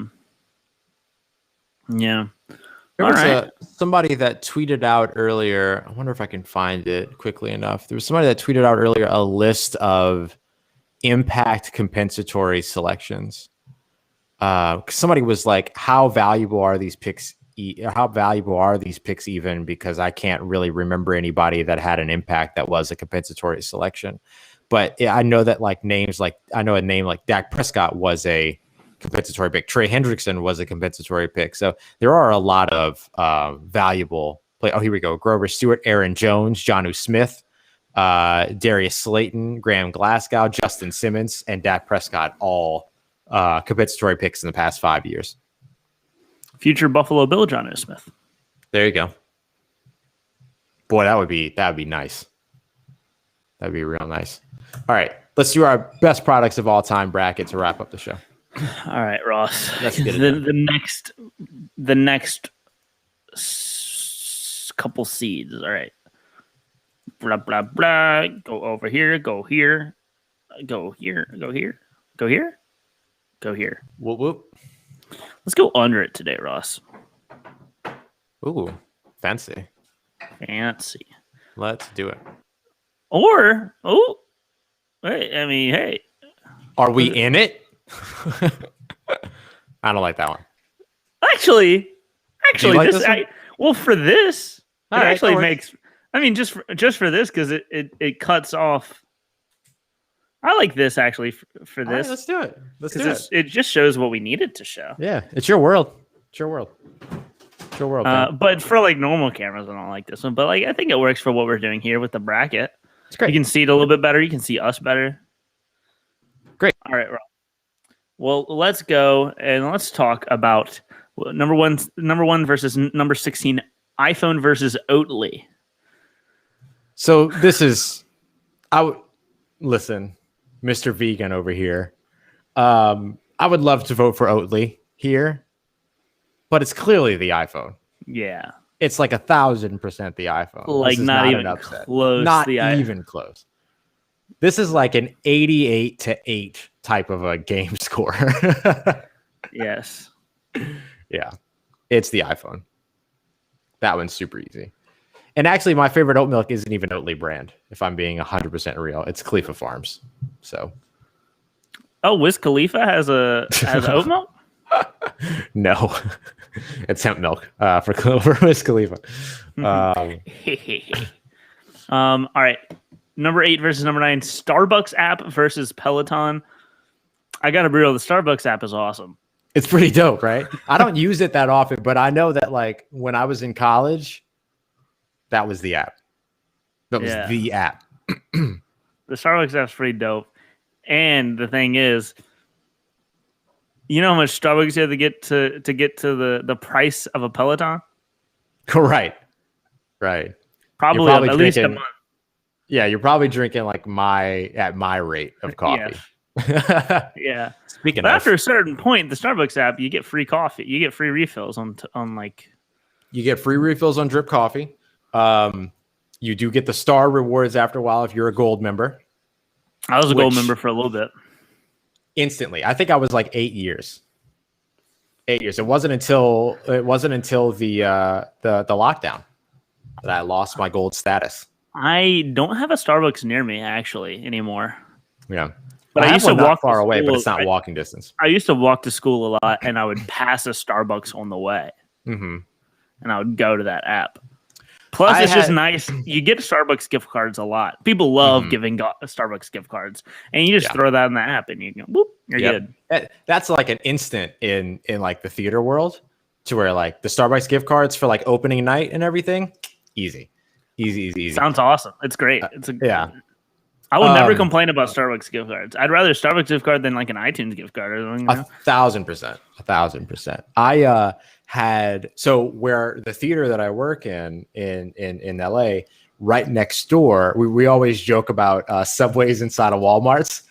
There was somebody that tweeted out earlier. I wonder if I can find it quickly enough. There was somebody that tweeted out earlier a list of impact compensatory selections. Somebody was like, "How valuable are these picks? How valuable are these picks even?" Because I can't really remember anybody that had an impact that was a compensatory selection. But I know that I know a name like Dak Prescott was a compensatory pick. Trey Hendrickson was a compensatory pick. So there are a lot of valuable play. Oh, here we go. Grover Stewart, Aaron Jones, Jonnu Smith, Darius Slayton, Graham Glasgow, Justin Simmons, and Dak Prescott, all compensatory picks in the past 5 years. Future Buffalo Bill John O. Smith. There you go. Boy, that would be nice. That'd be real nice. All right, let's do our best products of all time bracket to wrap up the show. All right, Ross. Let's get it the next couple seeds. All right. Blah blah blah. Go over here. Go here. Go here. Go here. Go here. Go here. Whoop whoop. Let's go under it today, Ross. Ooh, fancy. Fancy. Let's do it. Or hey. Are we in it? I don't like that one. Actually, like this, this for this, All it right, actually go ahead. makes. I mean, just for this because it cuts off. I like this actually for All right, this let's do it. Let's do because it. it just shows what we needed to show. Yeah, it's your world. It's your world. It's your world. man. But for like normal cameras, I don't like this one. But like, I think it works for what we're doing here with the bracket. It's great. You can see it a little bit better. You can see us better. Great. All right, Rob. Well, let's go and let's talk about number one versus number 16, iPhone versus Oatly. So this is, listen, Mr. Vegan over here. I would love to vote for Oatly here, but it's clearly the iPhone. Yeah. It's like 1,000% the iPhone. Like This is not even an upset. close. Not the even close. This is like an 88-8 type of a game score. Yes. Yeah, it's the iPhone. That one's super easy. And actually, my favorite oat milk isn't even Oatly brand. If I'm being 100% real, it's Khalifa Farms. So, Oh, Wiz Khalifa has oat milk? no, it's hemp milk for Wiz Khalifa. All right. Number 8 versus number 9, Starbucks app versus Peloton. I got to be real. The Starbucks app is awesome. It's pretty dope, right? I don't use it that often, but I know that like when I was in college, that was the app. That was the app. The Starbucks app's pretty dope. And the thing is, you know how much Starbucks you have to get to the price of a Peloton? Right. Probably at least a month. Yeah, you're probably drinking like at my rate of coffee. Yeah. Speaking but of, after a certain point, the Starbucks app, you get free coffee. You get free refills on like. You get free refills on drip coffee. You do get the star rewards after a while if you're a gold member. I was a gold member for a little bit. Instantly, I think I was like 8 years. 8 years. It wasn't until the lockdown that I lost my gold status. I don't have a Starbucks near me actually anymore. Yeah. But I used to walk far away, but school. it's not walking distance. I used to walk to school a lot, and I would pass a Starbucks on the way, and I would go to that app. Plus, it's just nice. You get Starbucks gift cards a lot. People love giving Starbucks gift cards, and you just throw that in the app, and you go, whoop, you're good. That's like an instant in like the theater world, to where like the Starbucks gift cards for like opening night and everything, easy. Sounds awesome. It's great. I would never complain about Starbucks gift cards. I'd rather a Starbucks gift card than like an iTunes gift card or something. 1,000%. I had where the theater that I work in LA, right next door, we always joke about Subways inside of Walmarts.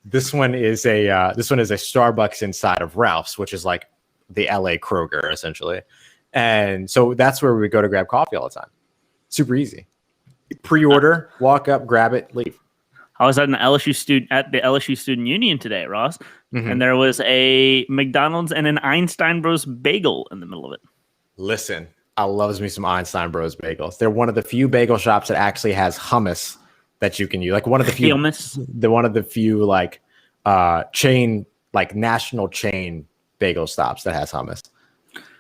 This one is a Starbucks inside of Ralph's, which is like the LA Kroger essentially. And so that's where we go to grab coffee all the time. Super easy. Pre-order, walk up, grab it, leave. I was at the LSU Student Union today, Ross, and there was a McDonald's and an Einstein Bros bagel in the middle of it. Listen, I loves me some Einstein Bros bagels. They're one of the few bagel shops that actually has hummus that you can use. Like one of the few like chain, like national chain bagel stops that has hummus.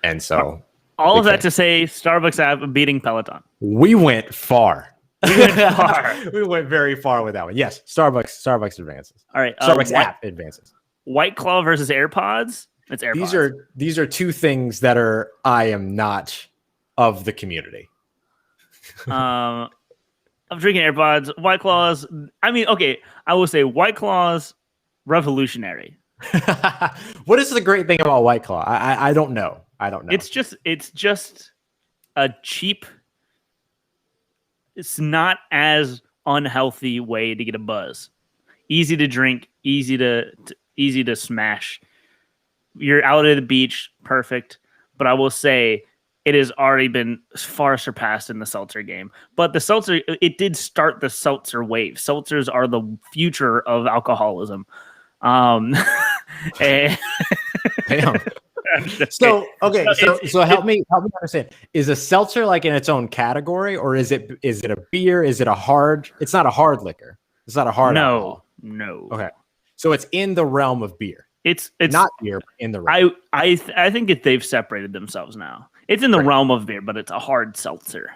And so all of that to say, Starbucks app beating Peloton. We went far. We went very far with that one. Yes, Starbucks advances. All right, Starbucks app advances. White Claw versus AirPods. It's AirPods. These are two things that I am not of the community. I'm drinking AirPods. White Claws. I mean, okay, I will say White Claws revolutionary. What is the great thing about White Claw? I don't know. I don't know. It's just a cheap. It's not as unhealthy way to get a buzz. Easy to drink, easy to smash. You're out at the beach, perfect. But I will say it has already been far surpassed in the seltzer game. But the seltzer, it did start the seltzer wave. Seltzers are the future of alcoholism. And Damn. So okay, so help me understand. Is a seltzer like in its own category, or is it a beer? Is it a hard? It's not a hard liquor. It's not a hard alcohol. No. Okay, so it's in the realm of beer. It's not beer, but in the realm. I think they've separated themselves now. It's in the realm of beer, but it's a hard seltzer.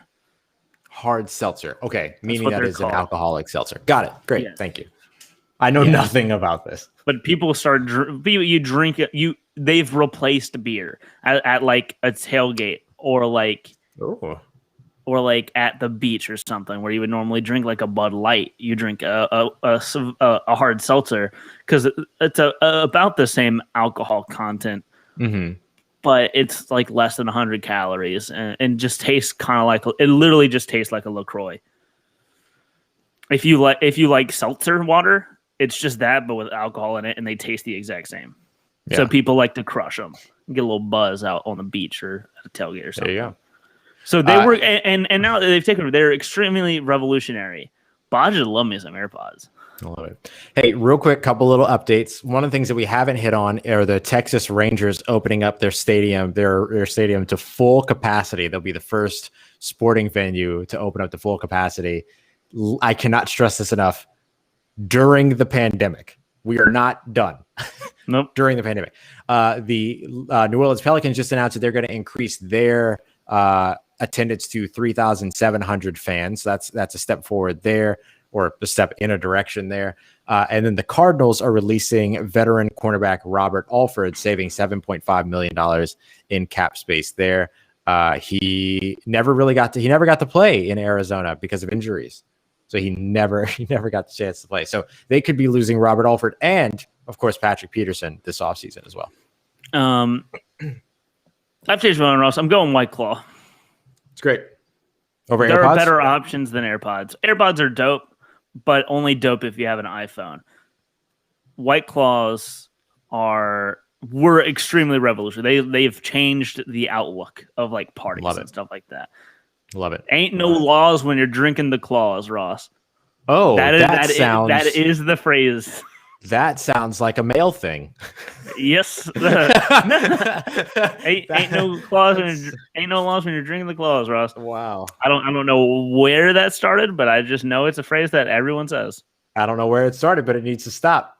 Hard seltzer. Okay, meaning that is called. an alcoholic seltzer. Got it. Great. Yes. Thank you. I know nothing about this. But people start you drink it. They've replaced beer at like a tailgate or like at the beach or something where you would normally drink like a Bud Light. You drink a hard seltzer because it's about the same alcohol content, but it's like less than 100 calories and just tastes kind of like it. Literally just tastes like a LaCroix. If you like seltzer water, it's just that, but with alcohol in it, and they taste the exact same. Yeah. So people like to crush them, get a little buzz out on the beach or at a tailgate or something. There you go. So they were, and now they've taken over. They're extremely revolutionary. But I just love me some AirPods. I love it. Hey, real quick, couple little updates. One of the things that we haven't hit on are the Texas Rangers opening up their stadium to full capacity. They'll be the first sporting venue to open up to full capacity. I cannot stress this enough. During the pandemic, we are not done. Nope. During the pandemic, the New Orleans Pelicans just announced that they're going to increase their attendance to 3,700 fans. That's a step forward there, or a step in a direction there. And then the Cardinals are releasing veteran cornerback Robert Alford, saving $7.5 million in cap space there. He never got to play in Arizona because of injuries. So he never got the chance to play. So they could be losing Robert Alford and, of course, Patrick Peterson this offseason as well. I've changed my own, Ross. I'm going White Claw. It's great. Over there AirPods? Are better options than AirPods. AirPods are dope, but only dope if you have an iPhone. White Claws were extremely revolutionary. They've changed the outlook of like parties and stuff like that. Love it. Ain't no laws when you're drinking the claws, Ross. Oh, that is the phrase. That sounds like a male thing. Yes. ain't no laws when you're drinking the claws, Ross. Wow. I don't know where that started, but I just know it's a phrase that everyone says. I don't know where it started, but it needs to stop.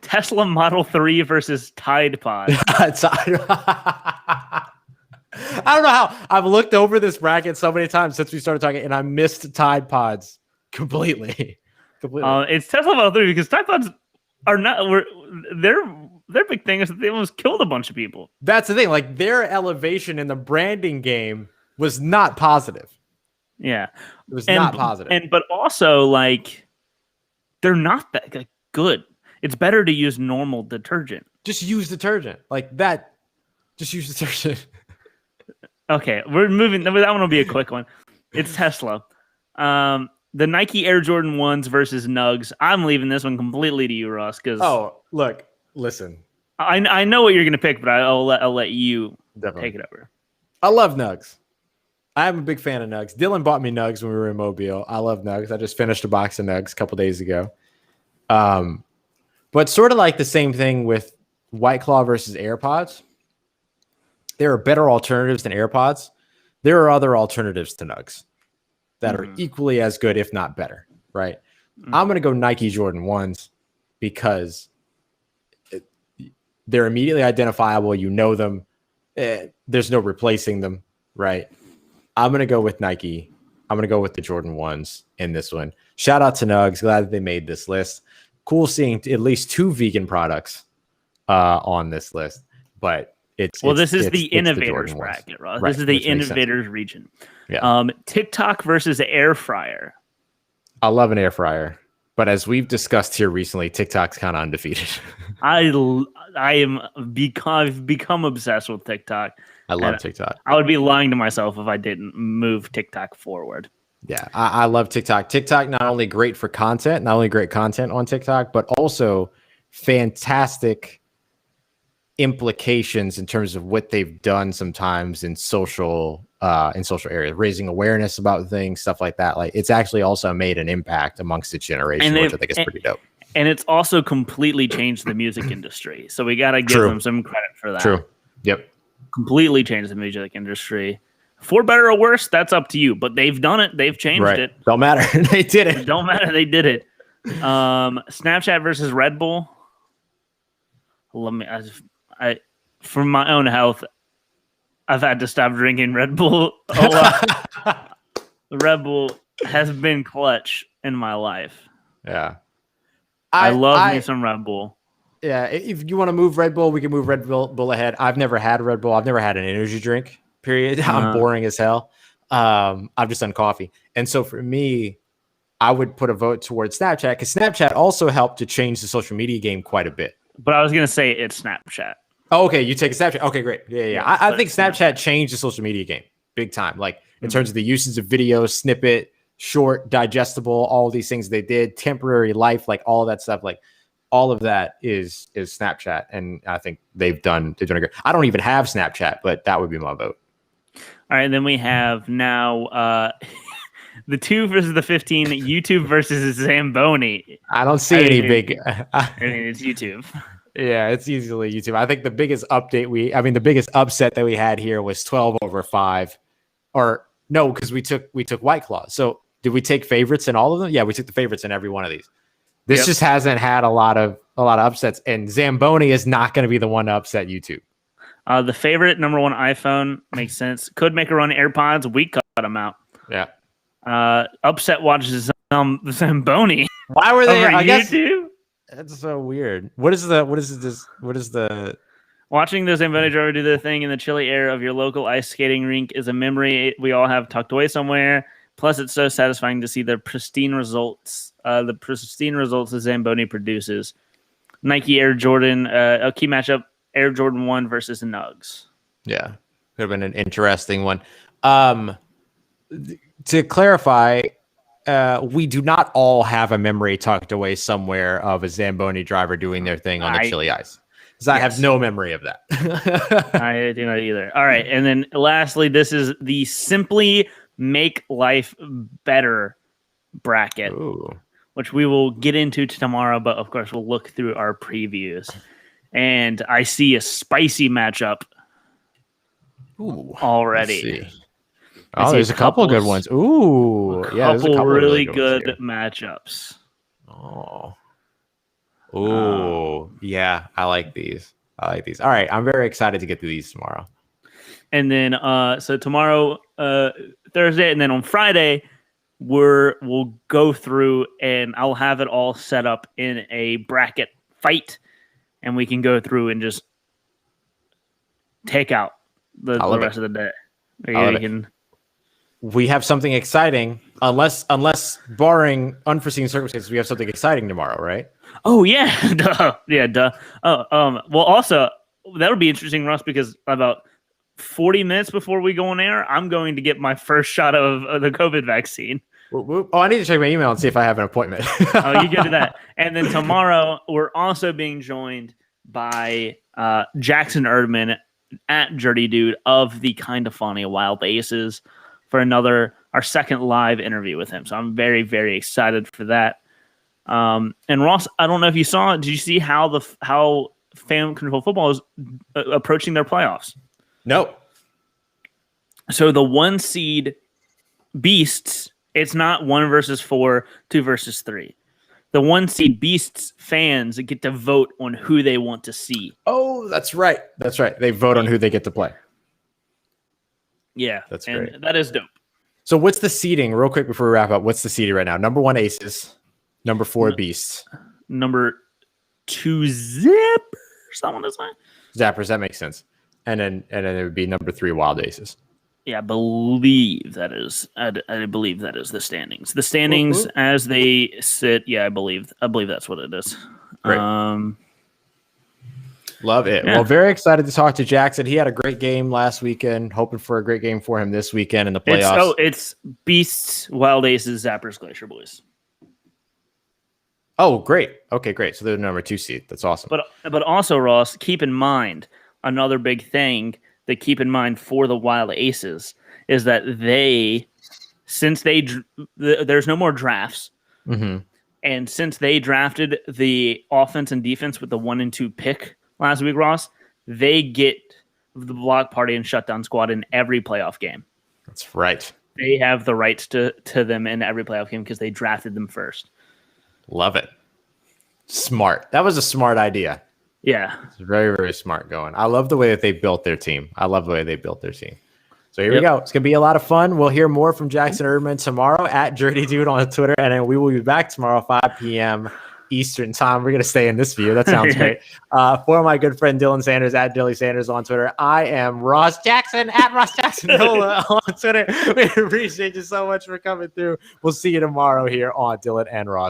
Tesla Model 3 versus Tide Pod. I don't know how I've looked over this bracket so many times since we started talking, and I missed Tide Pods completely. It's Tesla Model 3 because Tide Pods are not. Their big thing is that they almost killed a bunch of people. That's the thing. Like their elevation in the branding game was not positive. Yeah, it was not positive. But also like they're not that good. It's better to use normal detergent. Just use detergent like that. Just use detergent. Okay, we're moving. That one will be a quick one. It's Tesla. The Nike Air Jordan 1s versus Nugs. I'm leaving this one completely to you, Ross. Because listen. I know what you're going to pick, but I'll let you take it over. I love Nugs. I'm a big fan of Nugs. Dylan bought me Nugs when we were in Mobile. I love Nugs. I just finished a box of Nugs a couple days ago. But sort of like the same thing with White Claw versus AirPods. There are better alternatives than AirPods. There are other alternatives to Nugs that are equally as good, if not better, right? I'm going to go Nike Jordan 1s because they're immediately identifiable. You know them. There's no replacing them, right? I'm going to go with Nike. I'm going to go with the Jordan 1s in this one. Shout out to Nugs. Glad that they made this list. Cool seeing at least 2 vegan products on this list, but this is the innovators bracket, Ross. Right, this is the innovators region. Yeah. TikTok versus air fryer. I love an air fryer, but as we've discussed here recently, TikTok's kind of undefeated. I've become obsessed with TikTok. I love TikTok. I would be lying to myself if I didn't move TikTok forward. Yeah, I love TikTok. TikTok not only great for content, not only great content on TikTok, but also fantastic implications in terms of what they've done sometimes in social areas, raising awareness about things, stuff like that. Like, it's actually also made an impact amongst its generation, which I think is pretty dope. And it's also completely changed the music industry. So we got to give them some credit for that. True. Yep. Completely changed the music industry. For better or worse, that's up to you. But they've done it. They've changed it. Don't matter. They did it. Don't matter. They did it. Snapchat versus Red Bull. For my own health, I've had to stop drinking Red Bull a lot. Red Bull has been clutch in my life. Yeah. I love me some Red Bull. Yeah, if you want to move Red Bull, we can move Red Bull ahead. I've never had Red Bull. I've never had an energy drink, period. I'm boring as hell. I've just done coffee. And so for me, I would put a vote towards Snapchat because Snapchat also helped to change the social media game quite a bit. But I was going to say it's Snapchat. Oh, okay. You take a Snapchat. Okay, great. Yeah. I think Snapchat changed the social media game big time. Like in terms of the usage of video, snippet, short, digestible, all these things they did, temporary life, like all of that stuff, like all of that is Snapchat. And I think they've done a great. I don't even have Snapchat, but that would be my vote. All right. Then we have now the 2 versus the 15, YouTube versus Zamboni. I don't see any big. I mean, it's YouTube. Yeah, it's easily YouTube. I think the biggest the biggest upset that we had here was 12/5, or no, because we took White Claw. So did we take favorites in all of them? Yeah, we took the favorites in every one of these. This just hasn't had a lot of upsets, and Zamboni is not going to be the one to upset YouTube. The favorite number 1 iPhone makes sense. Could make a run AirPods. We cut them out. Yeah. Upset watches Zamboni. Why were they? I guess that's so weird. What is the watching the Zamboni driver do their thing in the chilly air of your local ice skating rink is a memory we all have tucked away somewhere. Plus, it's so satisfying to see the pristine results. The pristine results that Zamboni produces. Nike Air Jordan, a key matchup: Air Jordan 1 versus Nugs. Yeah, could have been an interesting one. To clarify, we do not all have a memory tucked away somewhere of a Zamboni driver doing their thing on the chilly ice. Because I have no memory of that. I do not either. All right. And then lastly, this is the Simply Make Life Better bracket, which we will get into tomorrow. But of course, we'll look through our previews. And I see a spicy matchup already. Oh, there's a couple of good ones. Ooh, yeah, there's a couple really good matchups. Yeah, I like these. All right, I'm very excited to get to these tomorrow. And then, so tomorrow, Thursday, and then on Friday, we'll go through and I'll have it all set up in a bracket fight, and we can go through and just take out the rest of the day. We have something exciting, unless barring unforeseen circumstances, we have something exciting tomorrow, right? Oh yeah, duh. Yeah, duh. Well, also that'll be interesting, Russ, because about 40 minutes before we go on air, I'm going to get my first shot of the COVID vaccine. Oh, I need to check my email and see if I have an appointment. Oh, you go to that. And then tomorrow, we're also being joined by Jackson Erdman at Dirty Dude of the Kinda Funny Wild Aces for our second live interview with him. So I'm very, very excited for that. And Ross, I don't know if you saw it. Did you see how fan control football is approaching their playoffs? No. So the 1 seed Beasts, it's not 1 versus 4, 2 versus 3. The 1 seed Beasts fans get to vote on who they want to see. Oh, that's right. They vote on who they get to play. Yeah, that's great. And that is dope. So what's the seeding, real quick before we wrap up? What's the seeding right now? Number 1 Aces, number 4 Beasts, number 2 Zippers. I want to say Zappers. That makes sense. And then it would be number 3 Wild Aces. Yeah, I believe that is. I believe that is the standings. The standings as they sit. Yeah, I believe that's what it is. Great. Love it. Yeah. Well, very excited to talk to Jackson. He had a great game last weekend. Hoping for a great game for him this weekend in the playoffs. It's Beasts, Wild Aces, Zappers, Glacier Boys. Oh, great. Okay, great. So they're the number 2 seed. That's awesome. But also, Ross, keep in mind another big thing to keep in mind for the Wild Aces is that there's no more drafts, and since they drafted the offense and defense with the 1 and 2 pick last week, Ross, they get the block party and shutdown squad in every playoff game. That's right. They have the rights to them in every playoff game because they drafted them first. Love it. Smart. That was a smart idea. Yeah. It's very, very smart going. I love the way that they built their team. So here we go. It's going to be a lot of fun. We'll hear more from Jackson Erdman tomorrow at Dirty Dude on Twitter. And then we will be back tomorrow, 5 p.m. Eastern time. We're going to stay in this view. That sounds great. For my good friend Dylan Sanders at Dilly Sanders on Twitter, I am Ross Jackson at Ross Jackson on Twitter. We appreciate you so much for coming through. We'll see you tomorrow here on Dylan and Ross.